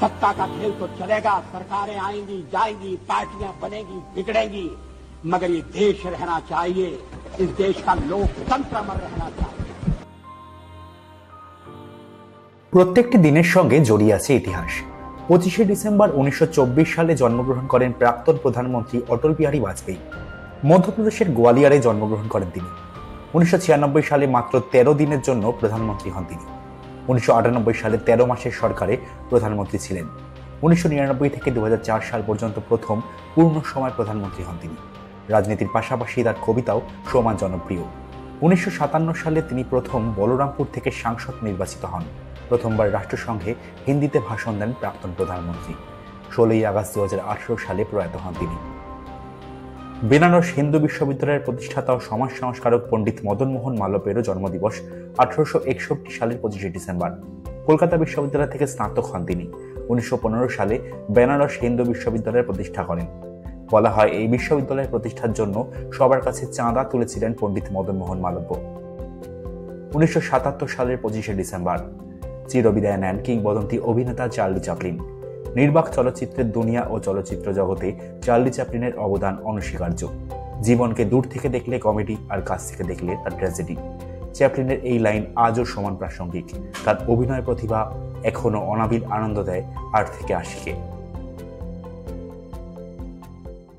सत्ता का खेल तो चलेगा, सरकारें आएंगी जाएंगी, पार्टियां बनेगी बिगड़ेंगी, मगर ये देश रहना चाहिए, इस देश का लोकतंत्र अमर रहना चाहिए। প্রত্যেকটি দিনের সঙ্গে জড়িয়ে আছে ইতিহাস। 25শে ডিসেম্বর 1924 সালে জন্মগ্রহণ করেন প্রাক্তন প্রধানমন্ত্রী অটল বিহারী বাজপেয়ী। মধ্যপ্রদেশের গোয়ালিয়রে জন্মগ্রহণ করেন তিনি। 1996 সালে মাত্র 13 দিনের জন্য প্রধানমন্ত্রী হন তিনি। 1998 সালে 13 মাসের সরকারে প্রধানমন্ত্রী ছিলেন। 1999 থেকে 2004 সাল পর্যন্ত প্রথম পূর্ণ সময় প্রধানমন্ত্রী হন তিনি। রাজনীতির পাশাপাশি তার কবিতাও সমান জনপ্রিয়। 1957 সালে তিনি প্রথম বলরামপুর থেকে সাংসদ নির্বাচিত হন। প্রথমবার রাষ্ট্রসংঘে হিন্দিতে ভাষণ দেন প্রাক্তন প্রধানমন্ত্রী। 16ই আগস্ট 2018 সালে প্রয়াত হন তিনি। বেনারস হিন্দু বিশ্ববিদ্যালয়ের প্রতিষ্ঠাতা ও সমাজ সংস্কারক পণ্ডিত মদন মোহন মালব্যেরও জন্মদিবস 1861 সালের 25শে ডিসেম্বর। কলকাতা বিশ্ববিদ্যালয় থেকে স্নাতক হন তিনি। 1915 সালে বেনারস হিন্দু বিশ্ববিদ্যালয়ের প্রতিষ্ঠা করেন। বলা হয় এই বিশ্ববিদ্যালয়ের প্রতিষ্ঠার জন্য সবার কাছে চাঁদা তুলেছিলেন পণ্ডিত মদন মোহন মালব্য। 1977 সালের 25শে ডিসেম্বর চিরবিদায় নেন কিংবদন্তি অভিনেতা চার্লি চ্যাপলিন। নির্বাক চলচ্চিত্রের দুনিয়া ও চলচ্চিত্র জগতে চার্লি চ্যাপলিনের অবদান অনস্বীকার্য। জীবনকে দূর থেকে দেখলে কমেডি, আর কাছ থেকে দেখলে তার ট্র্যাজেডি। চ্যাপলিনের এই লাইন আজও সমান প্রাসঙ্গিক। তার অভিনয় প্রতিভা এখনো অনাবিল আনন্দ দেয় 8 থেকে 80-কে।